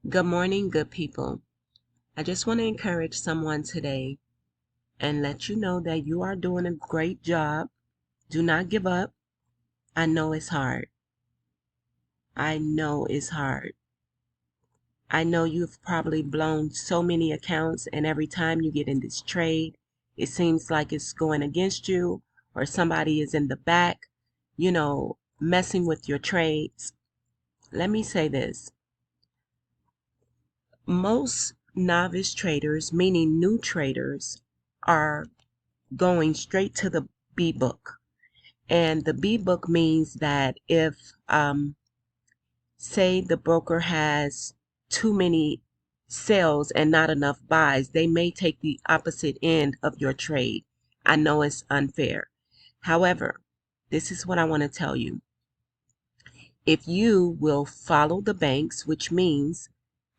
Good morning, good people. I just want to encourage someone today and let you know that you are doing a great job. Do not give up. I know it's hard. I know it's hard. I know you've probably blown so many accounts, and every time you get in this trade, it seems like it's going against you or somebody is in the back, messing with your trades. Let me say this. Most novice traders, meaning new traders, are going straight to the B book. And the B book means that if, say, the broker has too many sells and not enough buys, they may take the opposite end of your trade. I know it's unfair. However, this is what I want to tell you. If you will follow the banks, which means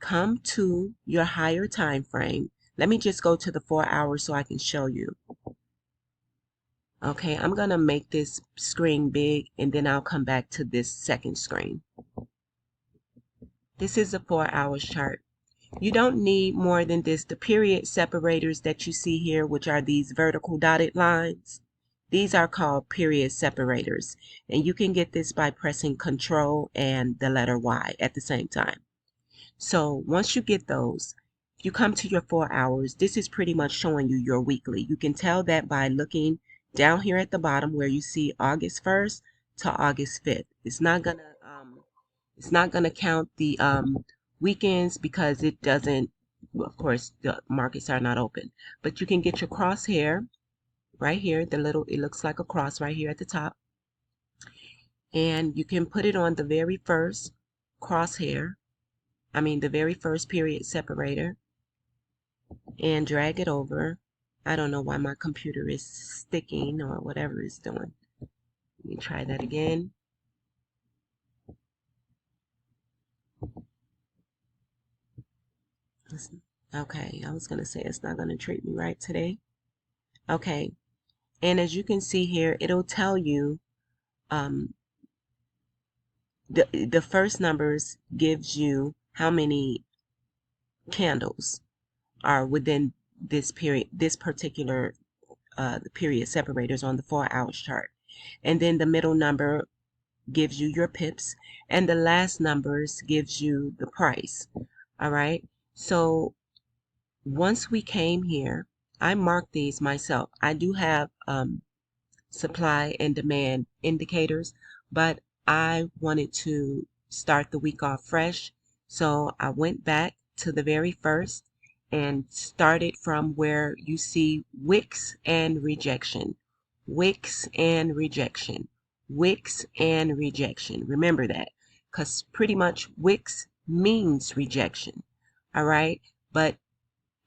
come to your higher time frame. Let me just go to the 4 hours so I can show you. Okay, I'm going to make this screen big and then I'll come back to this second screen. This is a 4 hours chart. You don't need more than this. The period separators that you see here, which are these vertical dotted lines, these are called period separators. And you can get this by pressing Control and the letter Y at the same time. So once you get those, you come to your 4 hours. This is pretty much showing you your weekly. You can tell that by looking down here at the bottom where you see August 1st to August 5th. It's not gonna count the weekends because it doesn't. Well, of course, the markets are not open. But you can get your crosshair right here. It looks like a cross right here at the top, and you can put it on the very first crosshair. The very first period separator, and drag it over. I don't know why my computer is sticking or whatever it's doing. Let me try that again. Okay, I was going to say it's not going to treat me right today. Okay, and as you can see here, it'll tell you the first numbers gives you how many candles are within this period, this particular the period separators on the 4 hours chart. And then the middle number gives you your pips, and the last numbers gives you the price. All right, so once we came here, I marked these myself. I do have supply and demand indicators, but I wanted to start the week off fresh, so I went back to the very first and started from where you see wicks and rejection, wicks and rejection, wicks and rejection. Remember that, because pretty much wicks means rejection. All right, but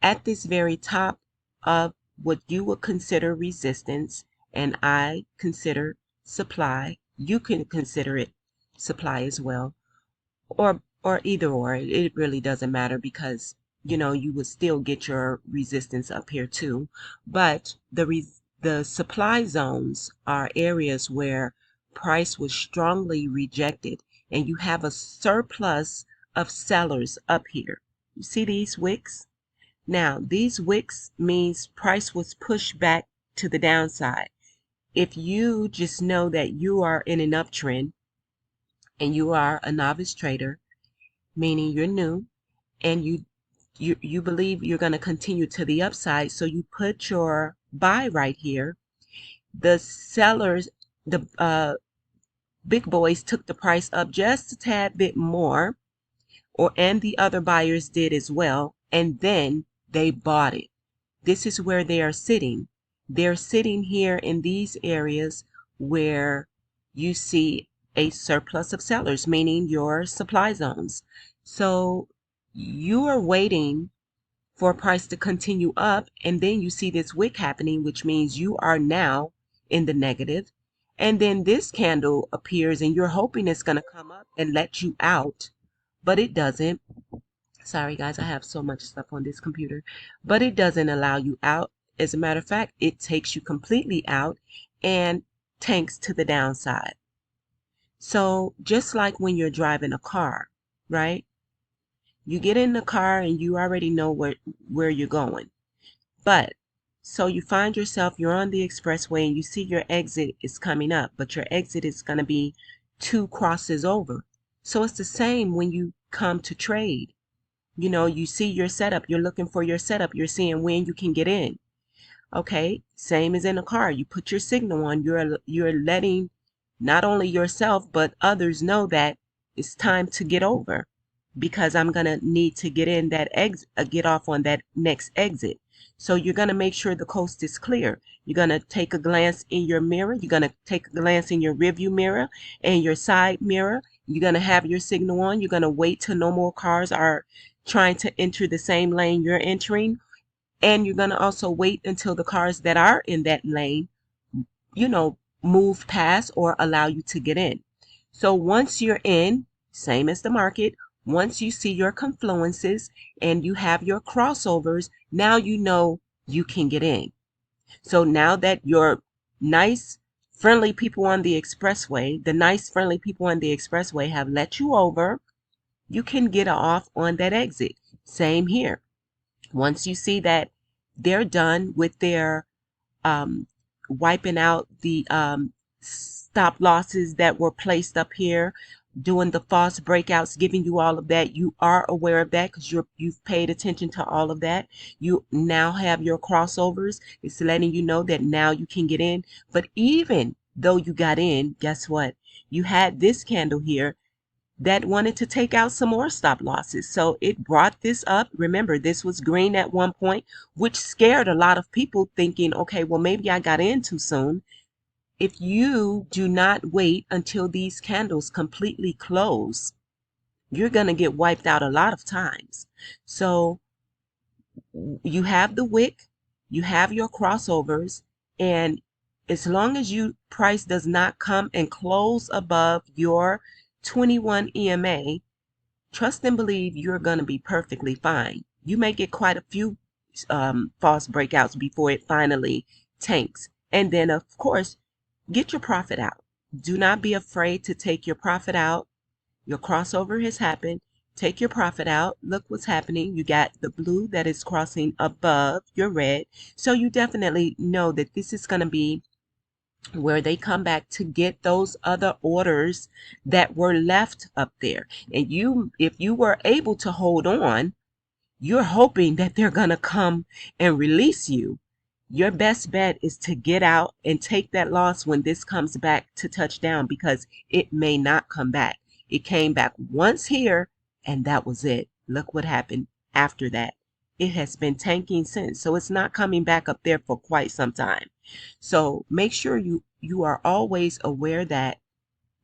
at this very top of what you would consider resistance, and I consider supply, you can consider it supply as well, or either or. It really doesn't matter because you would still get your resistance up here too. But the supply zones are areas where price was strongly rejected, and you have a surplus of sellers up here. You see these wicks? Now, these wicks means price was pushed back to the downside. If you just know that you are in an uptrend and you are a novice trader, meaning you're new, and you believe you're going to continue to the upside, so you put your buy right here. The sellers, the big boys, took the price up just a tad bit more, and the other buyers did as well, and then they bought it. This is where they are sitting. They're sitting here in these areas where you see a surplus of sellers, meaning your supply zones. So you are waiting for price to continue up, and then you see this wick happening, which means you are now in the negative. And then this candle appears and you're hoping it's going to come up and let you out, but it doesn't. Sorry guys, I have so much stuff on this computer, but it doesn't allow you out. As a matter of fact, it takes you completely out and tanks to the downside. So just like when you're driving a car, right? You get in the car and you already know where you're going. But so you find yourself, you're on the expressway and you see your exit is coming up, but your exit is going to be 2 crosses over. So it's the same when you come to trade. You know, you see your setup, you're looking for your setup, you're seeing when you can get in. Okay, same as in a car. You put your signal on, you're letting not only yourself but others know that it's time to get over, because I'm gonna need to get in that exit, get off on that next exit. So you're gonna make sure the coast is clear. You're gonna take a glance in your mirror. You're gonna take a glance in your rearview mirror and your side mirror. You're gonna have your signal on. You're gonna wait till no more cars are trying to enter the same lane you're entering, and you're going to also wait until the cars that are in that lane, move past or allow you to get in. So once you're in, same as the market, once you see your confluences and you have your crossovers, now you know you can get in. So now that your nice, friendly people on the expressway, the nice, friendly people on the expressway have let you over, you can get off on that exit. Same here. Once you see that they're done with their um, wiping out the stop losses that were placed up here, doing the false breakouts, giving you all of that, you are aware of that because you've paid attention to all of that. You now have your crossovers. It's letting you know that now you can get in. But even though you got in, guess what? You had this candle here that wanted to take out some more stop losses. So it brought this up. Remember, this was green at one point, which scared a lot of people, thinking, okay, well, maybe I got in too soon. If you do not wait until these candles completely close, you're going to get wiped out a lot of times. So you have the wick, you have your crossovers, and as long as you price does not come and close above your 21 EMA, trust and believe you're going to be perfectly fine. You may get quite a few false breakouts before it finally tanks. And then, of course, get your profit out. Do not be afraid to take your profit out. Your crossover has happened. Take your profit out. Look what's happening. You got the blue that is crossing above your red. So you definitely know that this is going to be where they come back to get those other orders that were left up there. And if you were able to hold on, you're hoping that they're going to come and release you. Your best bet is to get out and take that loss when this comes back to touchdown, because it may not come back. It came back once here and that was it. Look what happened after that. It has been tanking since, so it's not coming back up there for quite some time. So make sure you are always aware that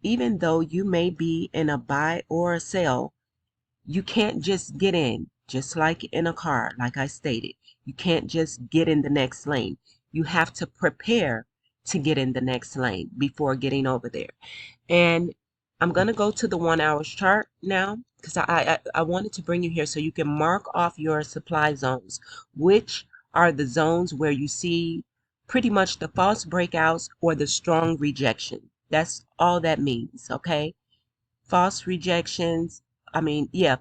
even though you may be in a buy or a sell, you can't just get in, just like in a car, like I stated. You can't just get in the next lane. You have to prepare to get in the next lane before getting over there. And I'm going to go to the 1 hour chart now, because I wanted to bring you here so you can mark off your supply zones, which are the zones where you see pretty much the false breakouts or the strong rejection. That's all that means, okay? False rejections,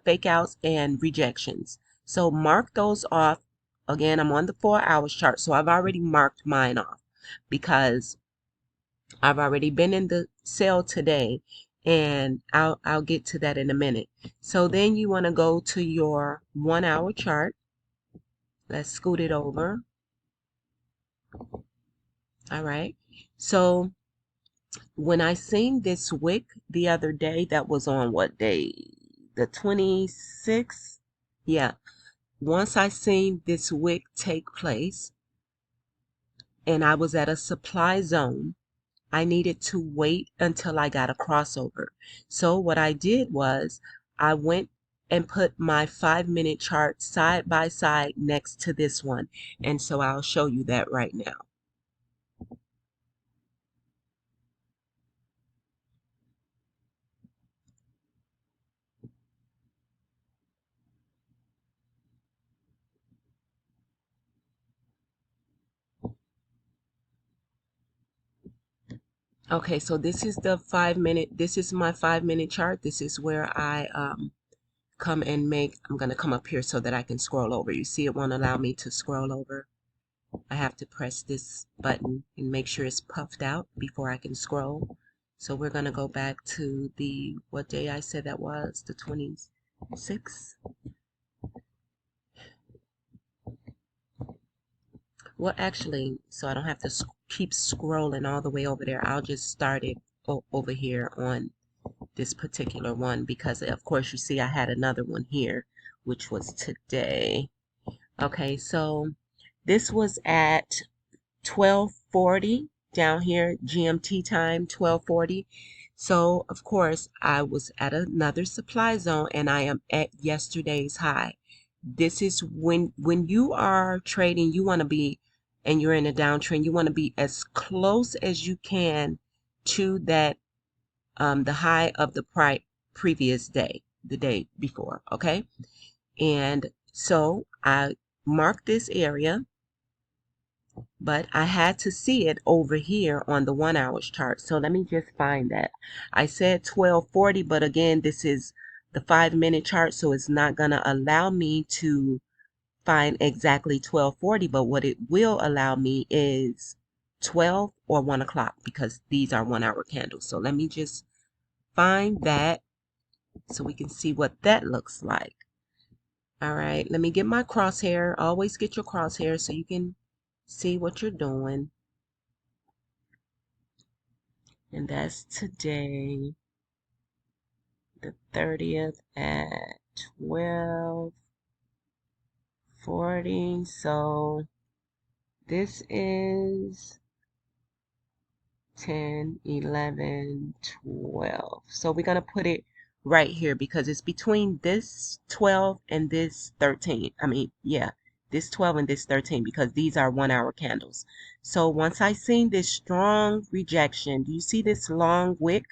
fake outs and rejections. So mark those off. Again, I'm on the 4 hour chart, so I've already marked mine off because I've already been in the sale today, and I'll get to that in a minute. So then you want to go to your 1 hour chart. Let's scoot it over. All right. So when I seen this wick the other day, that was on what day? The 26th? Yeah. Once I seen this wick take place and I was at a supply zone, I needed to wait until I got a crossover. So what I did was I went and put my 5-minute chart side by side next to this one. And so I'll show you that right now. Okay, so this is my 5-minute chart. This is where I come and make, I'm going to come up here so that I can scroll over. You see it won't allow me to scroll over. I have to press this button and make sure it's puffed out before I can scroll. So we're going to go back to the, what day I said that was, the 26th. Well, actually, so I don't have to keep scrolling all the way over there, I'll just start it over here on this particular one, because of course you see I had another one here, which was today. Okay, so this was at 12:40 down here, GMT time, 12:40. So of course I was at another supply zone and I am at yesterday's high. This is when you are trading, you want to be, and you're in a downtrend, you want to be as close as you can to that the high of the previous day, the day before. Okay, and so I marked this area, but I had to see it over here on the 1 hour chart. So let me just find that. I said 12:40, but again, this is the 5-minute chart, so it's not going to allow me to find exactly 12:40, but what it will allow me is 12 or 1 o'clock, because these are 1 hour candles. So let me just find that so we can see what that looks like. All right, let me get my crosshair. Always get your crosshair so you can see what you're doing. And that's today, the 30th at 12:40. So this is 10, 11, 12. So we're going to put it right here because it's between this 12 and this 13. I mean, yeah, this 12 and this 13, because these are 1 hour candles. So once I seen this strong rejection, do you see this long wick?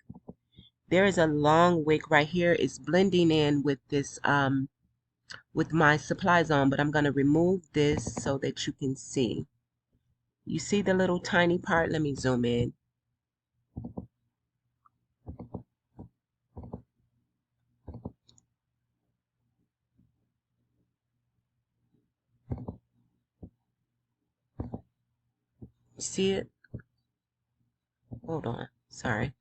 There is a long wick right here. It's blending in with this with my supply zone, but I'm going to remove this so that you can see. You see the little tiny part? Let me zoom in. You see it? Hold on. Sorry.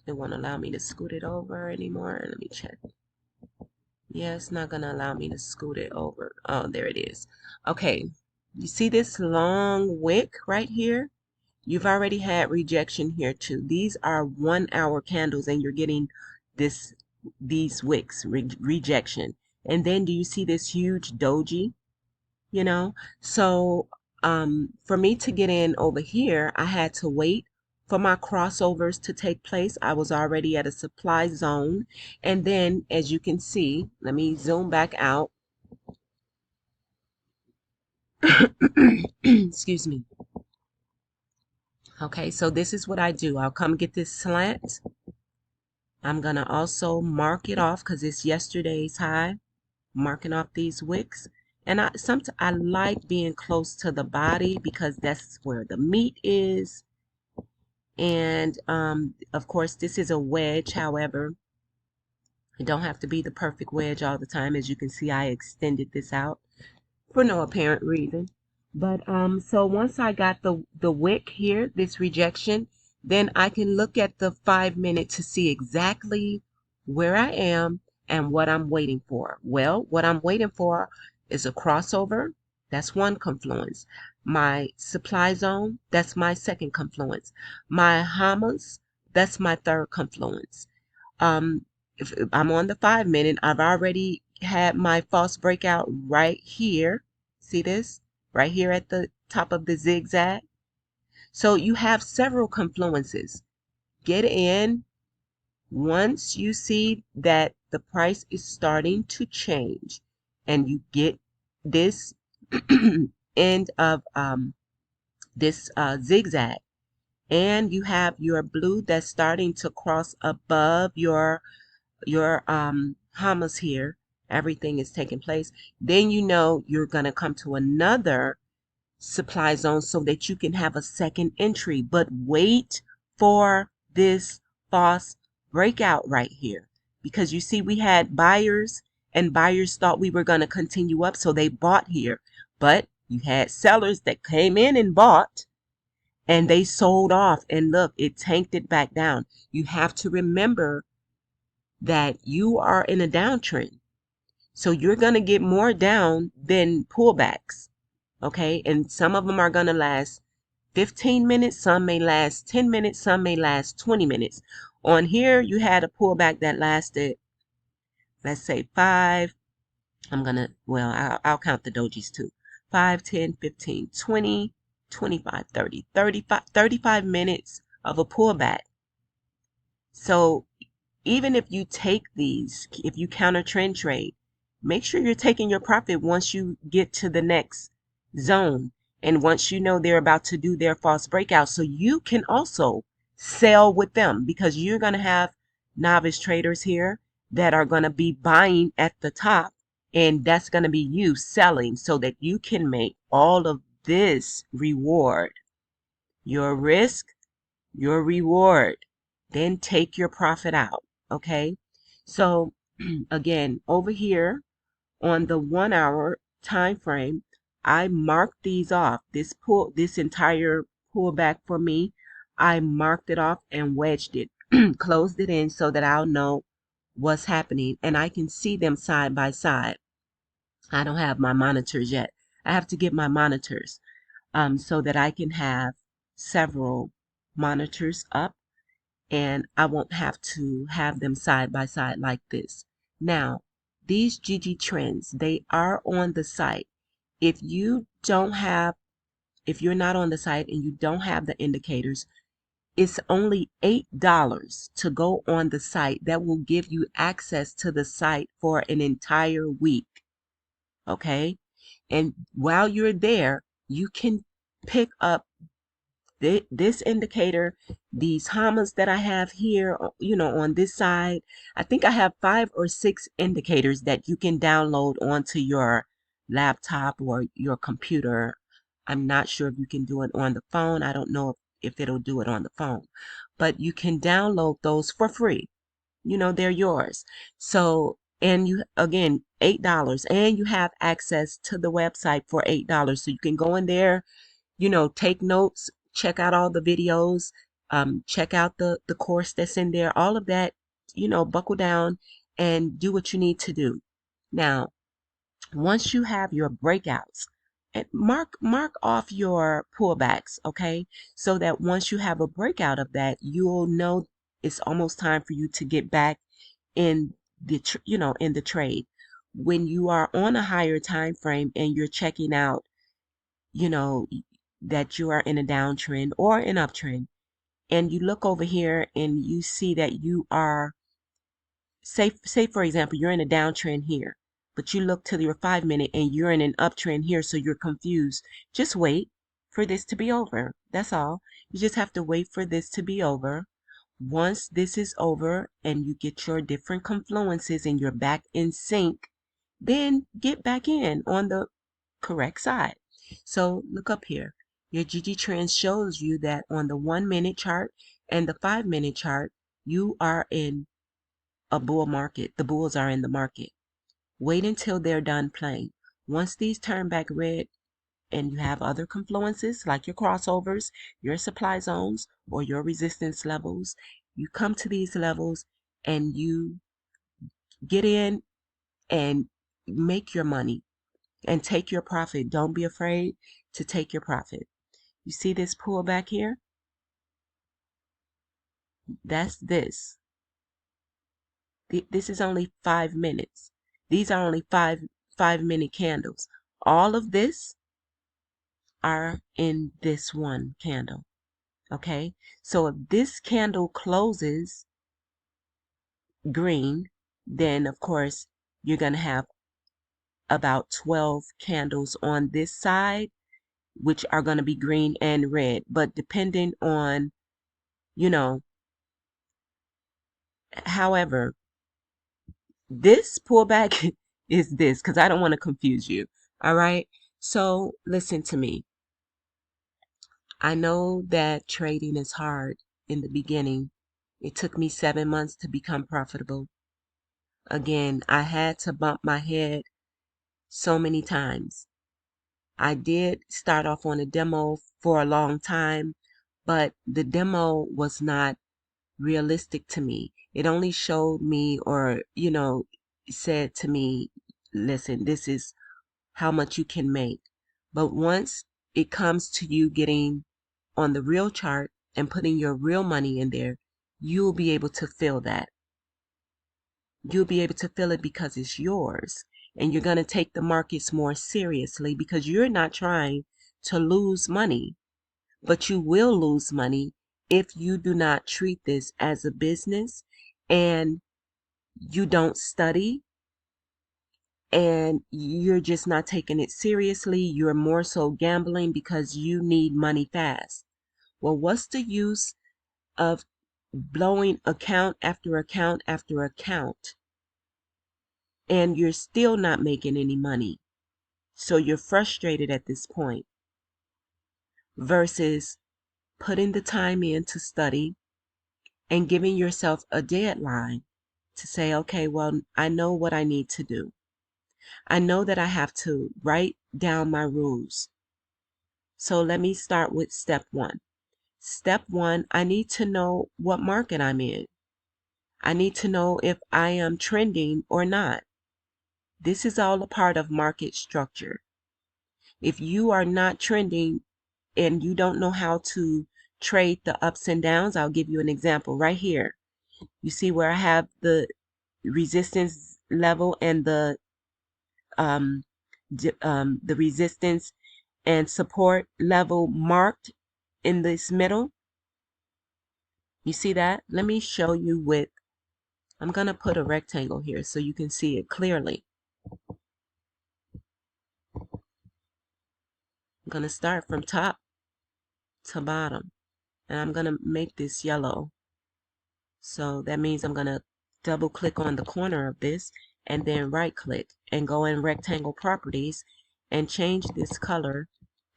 It won't allow me to scoot it over anymore. Let me check. Yeah, it's not going to allow me to scoot it over. Oh, there it is. Okay. You see this long wick right here? You've already had rejection here too. These are 1 hour candles and you're getting these wicks, rejection. And then do you see this huge doji? You know, so for me to get in over here, I had to wait for my crossovers to take place. I was already at a supply zone, and then as you can see, let me zoom back out. Excuse me. Okay, so this is what I do. I'll come get this slant. I'm gonna also mark it off because it's yesterday's high, marking off these wicks. And I like being close to the body because that's where the meat is. And of course, this is a wedge. However, it don't have to be the perfect wedge all the time. As you can see, I extended this out for no apparent reason. But so once I got the wick here, this rejection, then I can look at the 5-minute to see exactly where I am and what I'm waiting for. Well, what I'm waiting for is a crossover. That's one confluence. My supply zone, that's my second confluence. My Hamas, that's my third confluence. If I'm on the 5-minute, I've already had my false breakout right here. See this? Right here at the top of the zigzag. So you have several confluences. Get in once you see that the price is starting to change and you get this end of this zigzag, and you have your blue that's starting to cross above your Hamas here. Everything is taking place. Then you know you're going to come to another supply zone so that you can have a second entry. But wait for this false breakout right here, because you see we had buyers, and buyers thought we were going to continue up, so they bought here. But you had sellers that came in and bought, and they sold off, and look, it tanked it back down. You have to remember that you are in a downtrend. So you're going to get more down than pullbacks. Okay. And some of them are going to last 15 minutes. Some may last 10 minutes. Some may last 20 minutes. On here, you had a pullback that lasted, let's say 5. I'll count the dojis too. 5, 10, 15, 20, 25, 30, 35 minutes of a pullback. So even if you take these, if you counter trend trade, make sure you're taking your profit once you get to the next zone. And once you know they're about to do their false breakout, so you can also sell with them, because you're going to have novice traders here that are going to be buying at the top. And that's going to be you selling, so that you can make all of this reward. Your risk, your reward. Then take your profit out. Okay. So again, over here on the 1 hour time frame, I marked these off. This entire pullback for me, I marked it off and wedged it, closed it in, so that I'll know what's happening, and I can see them side by side. I don't have my monitors yet. I have to get my monitors so that I can have several monitors up, and I won't have to have them side by side like this. Now, these GG trends, they are on the site. If you're not on the site and you don't have the indicators, it's only $8 to go on the site. That will give you access to the site for an entire week. Okay? And while you're there, you can pick up this indicator, these hammas that I have here, on this side. I think I have 5 or 6 indicators that you can download onto your laptop or your computer. I'm not sure if you can do it on the phone. I don't know if it'll do it on the phone, but you can download those for free. They're yours. So, and you, again, $8, and you have access to the website for $8. So you can go in there, take notes, check out all the videos, check out the course that's in there, all of that, buckle down and do what you need to do. Now, once you have your breakouts, and mark off your pullbacks, okay? So that once you have a breakout of that, you'll know it's almost time for you to get back in in the trade. When you are on a higher time frame and you're checking out, that you are in a downtrend or an uptrend, and you look over here and you see that you are, say for example, you're in a downtrend here, but you look to your 5-minute and you're in an uptrend here, so you're confused. Just wait for this to be over. That's all. You just have to wait for this to be over. Once this is over and you get your different confluences and you're back in sync, then get back in on the correct side. So look up here. Your GG trend shows you that on the 1-minute chart and the 5-minute chart, you are in a bull market. The bulls are in the market. Wait until they're done playing. Once these turn back red and you have other confluences like your crossovers, your supply zones, or your resistance levels, you come to these levels and you get in and make your money and take your profit. Don't be afraid to take your profit. You see this pullback here? That's this. This is only 5 minutes. These are only 5-minute candles. All of this are in this one candle. Okay? So if this candle closes green, then of course you're going to have about 12 candles on this side, which are going to be green and red. But depending on, however, this pullback is this, because I don't want to confuse you. All right. So listen to me. I know that trading is hard in the beginning. It took me 7 months to become profitable. Again, I had to bump my head so many times. I did start off on a demo for a long time, but the demo was not realistic to me. It only showed me, or, said to me, listen, this is how much you can make. But once it comes to you getting on the real chart and putting your real money in there, you'll be able to feel that. You'll be able to feel it because it's yours. And you're going to take the markets more seriously because you're not trying to lose money. But you will lose money if you do not treat this as a business and you don't study and you're just not taking it seriously. You're more so gambling because you need money fast. Well, what's the use of blowing account after account after account and you're still not making any money? So you're frustrated at this point versus putting the time in to study and giving yourself a deadline to say, okay, well, I know what I need to do. I know that I have to write down my rules. So let me start with step one. Step one, I need to know what market I'm in. I need to know if I am trending or not. This is all a part of market structure. If you are not trending and you don't know how to trade the ups and downs, I'll give you an example right here. You see where I have the resistance level and the resistance and support level marked in this middle. You see that? Let me show you with, I'm going to put a rectangle here so you can see it clearly. I'm going to start from top to bottom and I'm going to make this yellow. So that means I'm going to double click on the corner of this and then right click and go in rectangle properties and change this color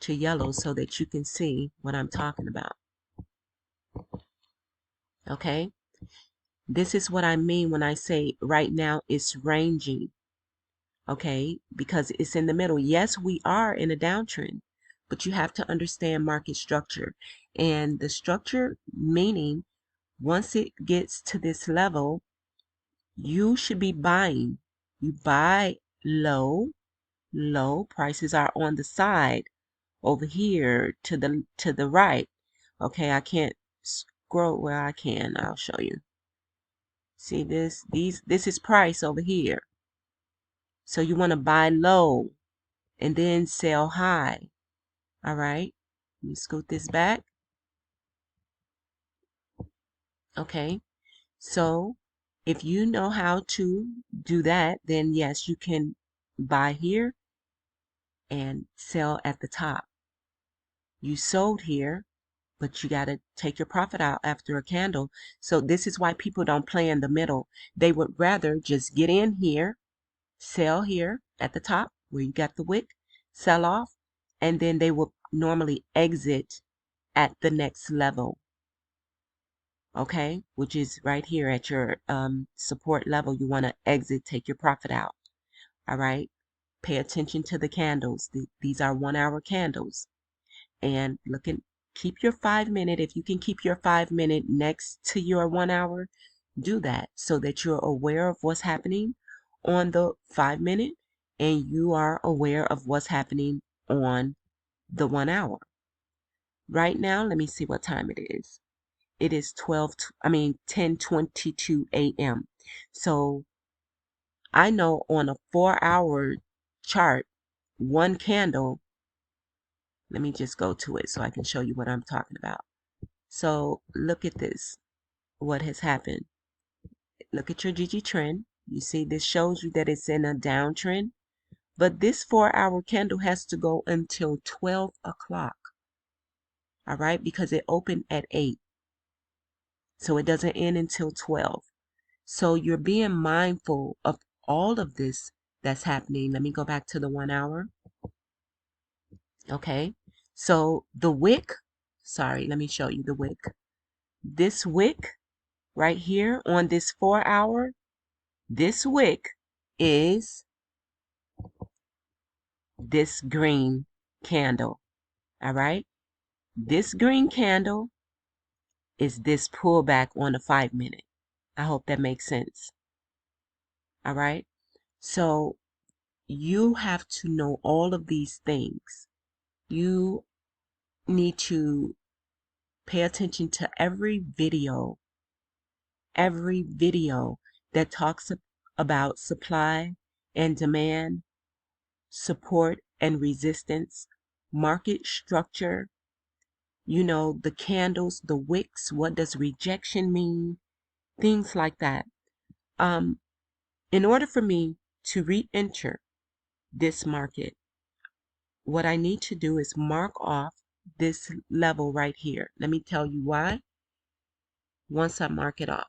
to yellow so that you can see what I'm talking about. Okay, this is what I mean when I say right now it's ranging. Okay, because it's in the middle. Yes, we are in a downtrend, but you have to understand market structure. And the structure meaning once it gets to this level, you should be buying. You buy low. Prices are on the side over here to the right. Okay, I can't scroll. Well, I can. I'll show you. See this? This is price over here. So you want to buy low and then sell high. All right. Let me scoot this back. Okay. So if you know how to do that, then yes, you can buy here and sell at the top. You sold here, but you got to take your profit out after a candle. So this is why people don't play in the middle. They would rather just get in here, sell here at the top where you got the wick, sell off, and then they will normally exit at the next level. Okay, which is right here at your support level. You want to exit, take your profit out. All right, pay attention to the candles. These are 1 hour candles. And keep your 5 minute. If you can keep your 5 minute next to your 1 hour, do that so that you're aware of what's happening on the 5 minute and you are aware of what's happening on the 1 hour. Right now, let me see what time it is. It is 10:22 a.m. So I know on a 4 hour chart, one candle, let me just go to it so I can show you what I'm talking about. So look at this, what has happened. Look at your GG trend. You see this shows you that it's in a downtrend, but this 4 hour candle has to go until 12 o'clock. All right, because it opened at 8. So it doesn't end until 12. So you're being mindful of all of this that's happening. Let me go back to the 1 hour. Okay, so the wick, sorry, let me show you the wick. This wick right here on this 4 hour, This wick is this green candle. All right. This green candle is this pullback on the 5-minute. I hope that makes sense. All right. So you have to know all of these things. You need to pay attention to every video that talks about supply and demand, support and resistance, market structure, the candles, the wicks, what does rejection mean, things like that. In order for me to re-enter this market, what I need to do is mark off this level right here. Let me tell you why once I mark it off.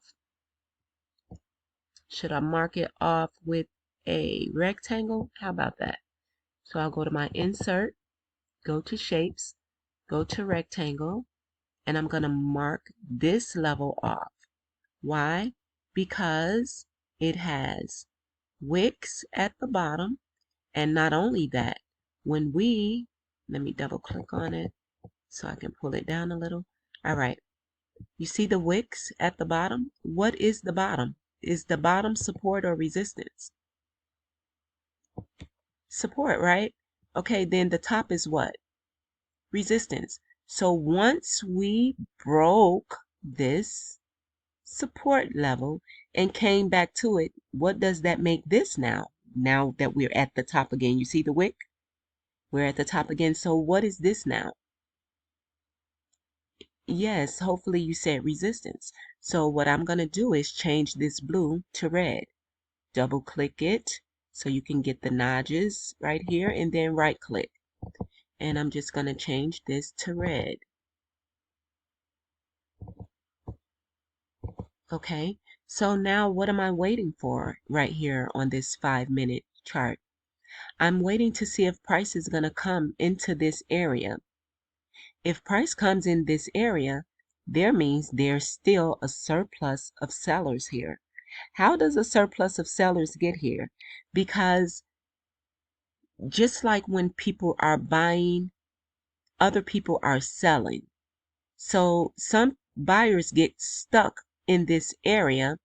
Should I mark it off with a rectangle? How about that? So I'll go to my insert, go to shapes, go to rectangle, and I'm going to mark this level off. Why? Because it has wicks at the bottom, and not only that, let me double click on it so I can pull it down a little. All right. You see the wicks at the bottom? What is the bottom? Is the bottom support or resistance? Support, right? Okay, then the top is what? Resistance. So once we broke this support level and came back to it, what does that make this now? Now that we're at the top again, you see the wick? We're at the top again. So what is this now? Yes, hopefully you said resistance. So what I'm going to do is change this blue to red. Double click it so you can get the notches right here, and then right click. And I'm just going to change this to red. Okay, so now what am I waiting for right here on this 5-minute chart? I'm waiting to see if price is going to come into this area. If price comes in this area, there means there's still a surplus of sellers here. How does a surplus of sellers get here? Because just like when people are buying, other people are selling. So some buyers get stuck in this area,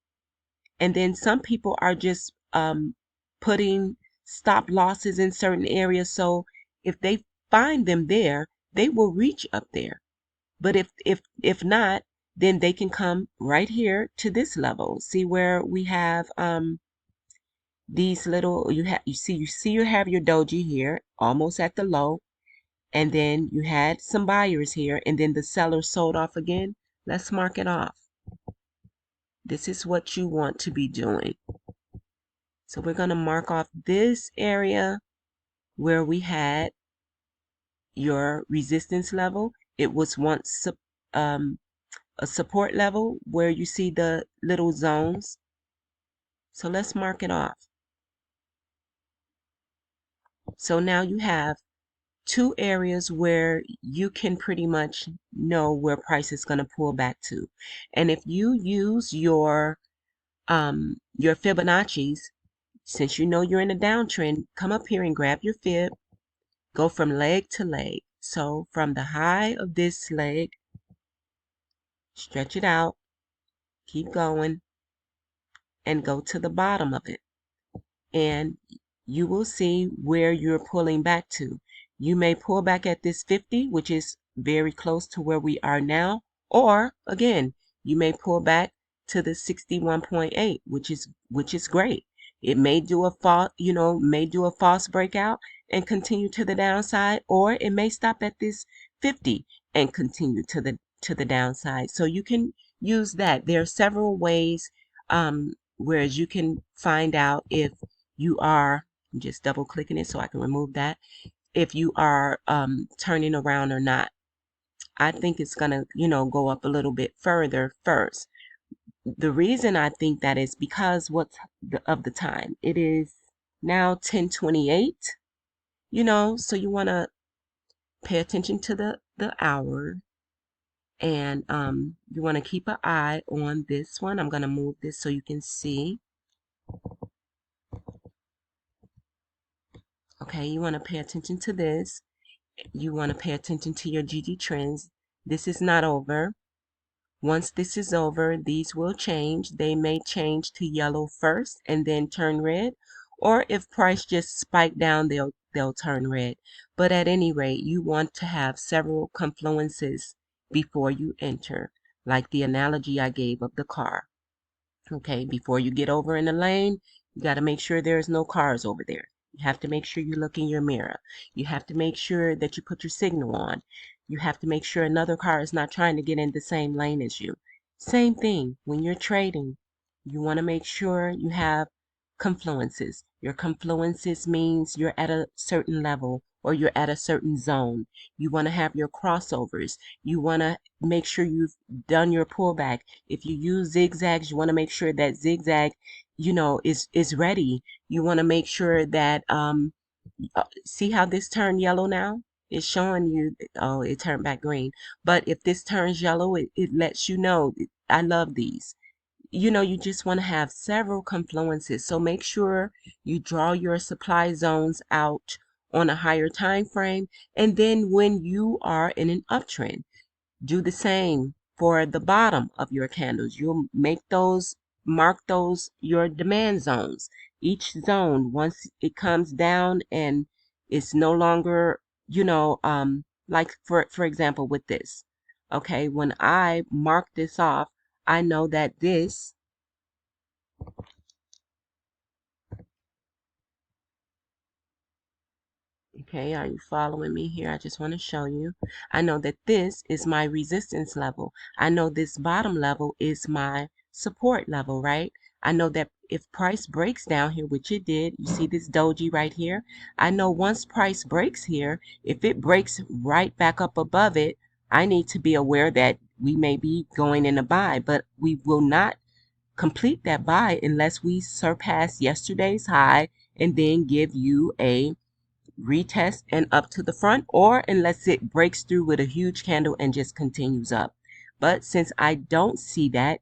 and then some people are just putting stop losses in certain areas. So if they find them there, they will reach up there. But if not, then they can come right here to this level. See where we have these little, you have your doji here almost at the low, and then you had some buyers here, and then the seller sold off again. Let's mark it off. This is what you want to be doing. So we're going to mark off this area where we had your resistance level. It was once a support level where you see the little zones. So let's mark it off. So now you have two areas where you can pretty much know where price is going to pull back to. And if you use your Fibonacci's, since you know you're in a downtrend, come up here and grab your fib, go from leg to leg. So from the high of this leg, stretch it out, keep going, and go to the bottom of it. And you will see where you're pulling back to. You may pull back at this 50, which is very close to where we are now, or again, you may pull back to the 61.8, which is great. It may do a false breakout and continue to the downside, or it may stop at this 50 and continue to the downside. So you can use that. There are several ways whereas you can find out if you are, I'm just double clicking it so I can remove that, if you are turning around or not. I think it's gonna, go up a little bit further first. The reason I think that is because of the time. It is now 10:28, so you want to pay attention to the hour, and you want to keep an eye on this one. I'm going to move this so you can see. Okay, you want to pay attention to this. You want to pay attention to your GG trends. This is not over. Once this is over, these will change. They may change to yellow first and then turn red, or if price just spike down, they'll turn red. But at any rate, you want to have several confluences before you enter, like the analogy I gave of the car. Okay, before you get over in the lane, you got to make sure there's no cars over there. You have to make sure you look in your mirror. You have to make sure that you put your signal on. You have to make sure another car is not trying to get in the same lane as you. Same thing when you're trading. You want to make sure you have confluences. Your confluences means you're at a certain level or you're at a certain zone. You want to have your crossovers. You want to make sure you've done your pullback. If you use zigzags, you want to make sure that zigzag, is ready. You want to make sure that see how this turned yellow now? It's showing you, oh, it turned back green. But if this turns yellow, it lets you know. I love these. You just want to have several confluences. So make sure you draw your supply zones out on a higher time frame. And then when you are in an uptrend, do the same for the bottom of your candles. You'll mark those your demand zones. Each zone, once it comes down and it's no longer, like for example with this. Okay, when I mark this off, I know that this, okay, are you following me here? I just want to show you. I know that this is my resistance level. I know this bottom level is my support level, right? I know that if price breaks down here, which it did, you see this doji right here? I know once price breaks here, if it breaks right back up above it, I need to be aware that we may be going in a buy, but we will not complete that buy unless we surpass yesterday's high and then give you a retest and up to the front, or unless it breaks through with a huge candle and just continues up. But since I didn't see that,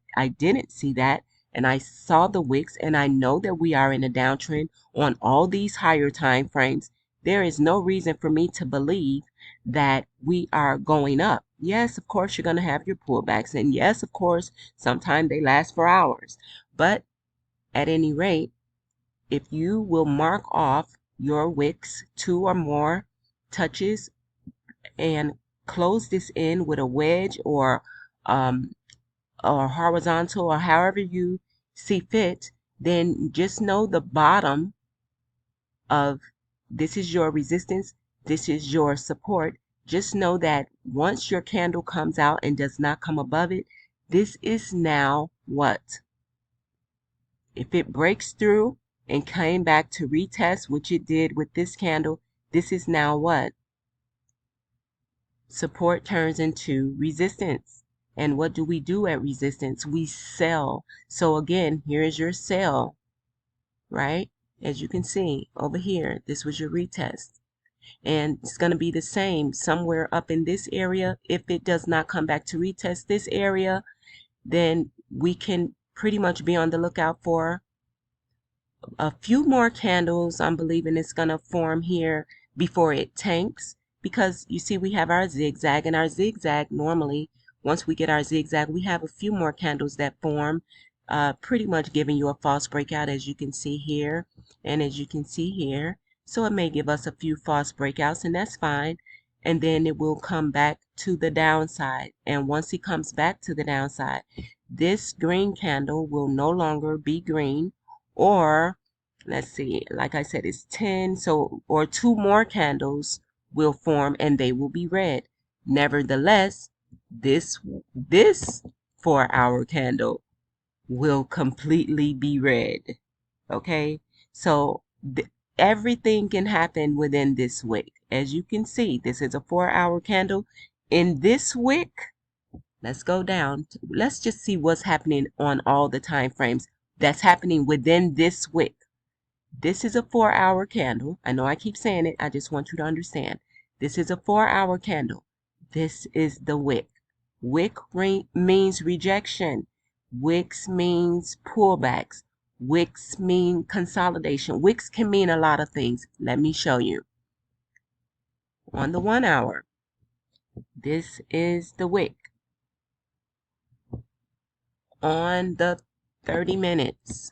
and I saw the wicks and I know that we are in a downtrend on all these higher time frames, there is no reason for me to believe that we are going up. Yes, of course, you're going to have your pullbacks, and yes, of course, sometimes they last for hours. But at any rate, if you will mark off your wicks 2 or more touches and close this in with a wedge or horizontal or however you see fit, then just know the bottom of this is your resistance, this is your support. Just know that once your candle comes out and does not come above it, this is now what? If it breaks through and came back to retest, which it did with this candle, this is now what? Support turns into resistance. And what do we do at resistance? We sell. So again, here is your sell, right? As you can see over here, this was your retest. And it's going to be the same somewhere up in this area. If it does not come back to retest this area, then we can pretty much be on the lookout for a few more candles. I'm believing it's going to form here before it tanks, because you see we have our zigzag, and our zigzag normally, once we get our zigzag, we have a few more candles that form, pretty much giving you a false breakout, as you can see here and as you can see here. So it may give us a few false breakouts, and that's fine, and then it will come back to the downside. And once it comes back to the downside, this green candle will no longer be green, or let's see, like I said, it's 10, so or 2 more candles will form and they will be red. Nevertheless, this 4-hour candle will completely be red. Okay, so everything can happen within this wick. As you can see, this is a 4-hour candle. In this wick, let's go down. Let's just see what's happening on all the time frames that's happening within this wick. This is a 4-hour candle. I know I keep saying it. I just want you to understand. This is a 4-hour candle. This is the wick. Wick means rejection. Wicks means pullbacks. Wicks mean consolidation. Wicks can mean a lot of things. Let me show you. On the 1 hour, this is the wick. On the 30 minutes,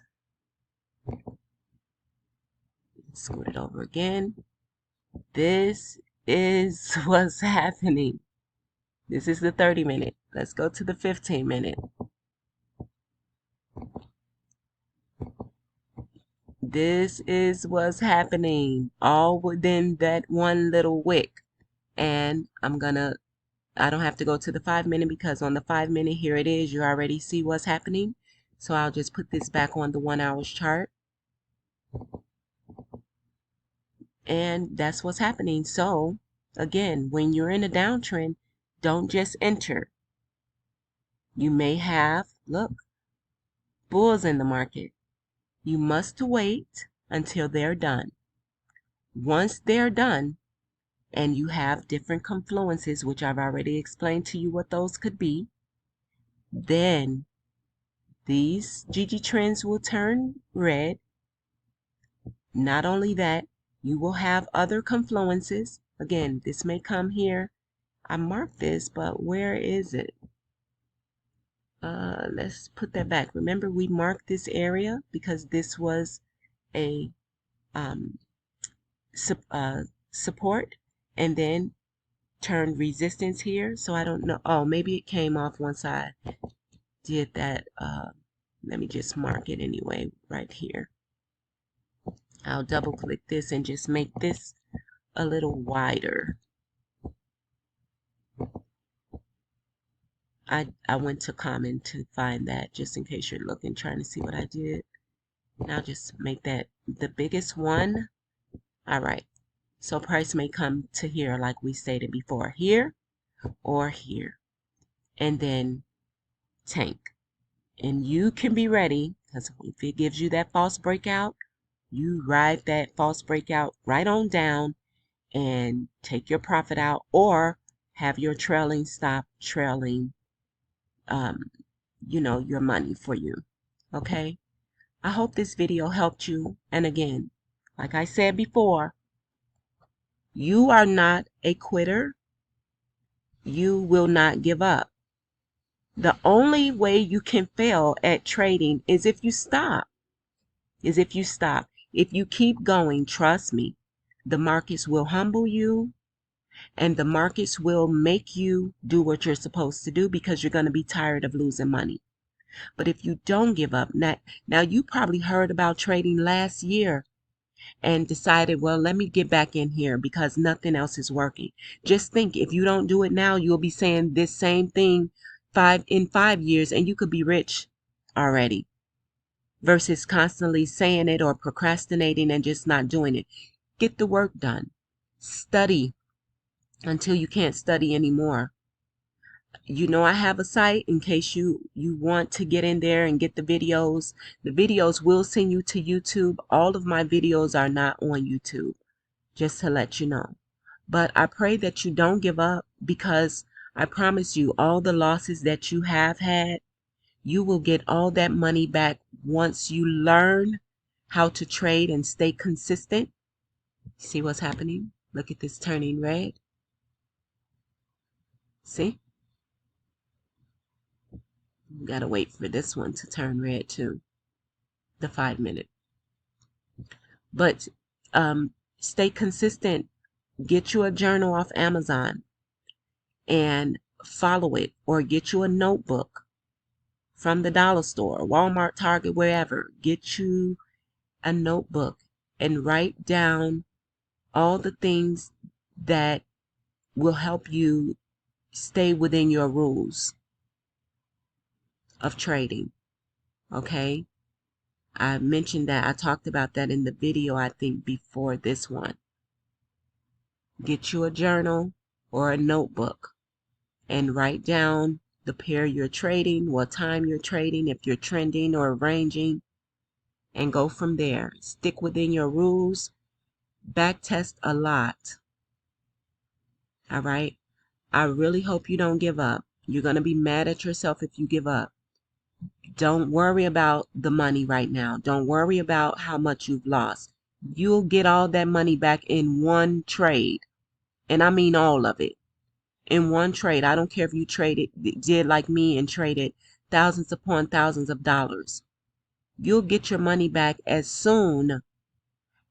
scoot it over again. This is what's happening. This is the 30 minute. Let's go to the 15 minute. This is what's happening, all within that one little wick. And I don't have to go to the 5 minute because on the 5 minute, here it is. You already see what's happening. So I'll just put this back on the 1 hour's chart. And that's what's happening. So again, when you're in a downtrend, don't just enter. You may have, look, bulls in the market. You must wait until they're done. Once they're done, and you have different confluences, which I've already explained to you what those could be, then these GG trends will turn red. Not only that, you will have other confluences. Again, this may come here. I marked this, but where is it? Let's put that back. Remember, we marked this area because this was a support, and then turned resistance here. So I don't know. Oh, maybe it came off once I did that. Let me just mark it anyway right here. I'll double click this and just make this a little wider. I went to common to find that, just in case you're looking, trying to see what I did. And I'll just make that the biggest one. All right. So price may come to here, like we stated before, here or here, and then tank. And you can be ready, because if it gives you that false breakout, you ride that false breakout right on down and take your profit out, or have your trailing stop trailing your money for you. Okay, I hope this video helped you. And again, like I said before, you are not a quitter. You will not give up. The only way you can fail at trading is if you stop. If you keep going, trust me, the markets will humble you, and the markets will make you do what you're supposed to do, because you're going to be tired of losing money. But if you don't give up, now you probably heard about trading last year and decided, well, let me get back in here because nothing else is working. Just think, if you don't do it now, you'll be saying this same thing in 5 years, and you could be rich already, versus constantly saying it or procrastinating and just not doing it. Get the work done. Study until you can't study anymore. I have a site in case you want to get in there and get the videos. The videos will send you to YouTube. All of my videos are not on YouTube, just to let you know. But I pray that you don't give up, because I promise you, all the losses that you have had, you will get all that money back once you learn how to trade and stay consistent. See what's happening? Look at this turning red. See? You gotta wait for this one to turn red too. The 5 minute. But stay consistent. Get you a journal off Amazon and follow it, or get you a notebook from the dollar store, Walmart, Target, wherever. Get you a notebook and write down all the things that will help you stay within your rules of trading. Okay? I mentioned that. I talked about that in the video, I think, before this one. Get you a journal or a notebook and write down the pair you're trading, what time you're trading, if you're trending or ranging, and go from there. Stick within your rules. Backtest a lot. All right? I really hope you don't give up. You're going to be mad at yourself if you give up. Don't worry about the money right now. Don't worry about how much you've lost. You'll get all that money back in one trade. And I mean all of it. In one trade. I don't care if you did like me and traded thousands upon thousands of dollars. You'll get your money back as soon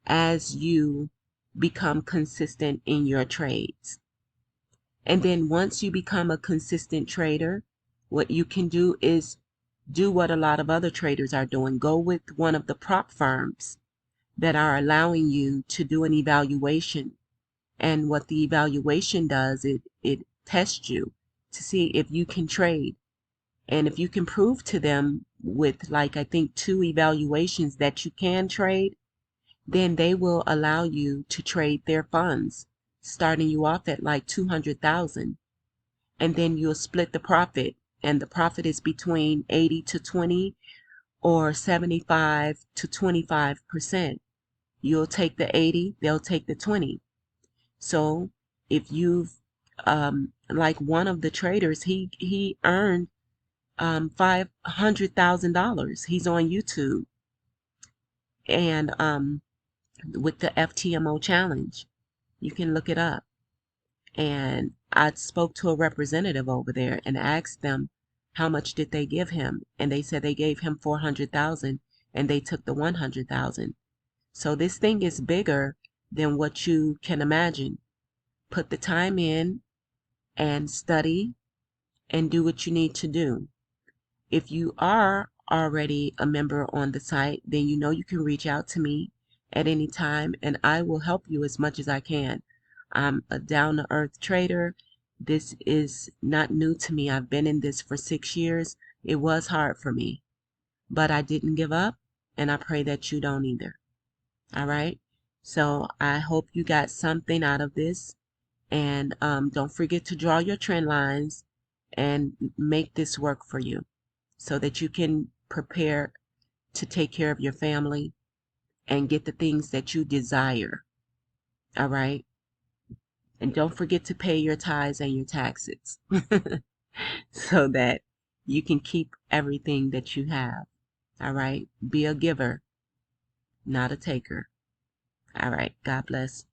as you become consistent in your trades. And then once you become a consistent trader, what you can do is do what a lot of other traders are doing. Go with one of the prop firms that are allowing you to do an evaluation. And what the evaluation does, it tests you to see if you can trade. And if you can prove to them with, like, I think 2 evaluations that you can trade, then they will allow you to trade their funds, starting you off at like 200,000. And then you'll split the profit. And the profit is between 80 to 20 or 75 to 25%. You'll take the 80, they'll take the 20. So if you've, like one of the traders, he earned $500,000. He's on YouTube, and with the FTMO challenge, you can look it up. And I spoke to a representative over there and asked them how much did they give him, and they said they gave him 400,000, and they took the 100,000. So this thing is bigger than what you can imagine. Put the time in and study and do what you need to do. If you are already a member on the site, then you know you can reach out to me at any time and I will help you as much as I can. I'm a down-to-earth trader. This is not new to me. I've been in this for 6 years. It was hard for me, but I didn't give up, and I pray that you don't either. All right? So I hope you got something out of this. And don't forget to draw your trend lines and make this work for you so that you can prepare to take care of your family and get the things that you desire. All right? And don't forget to pay your tithes and your taxes so that you can keep everything that you have. All right? Be a giver, not a taker. All right. God bless.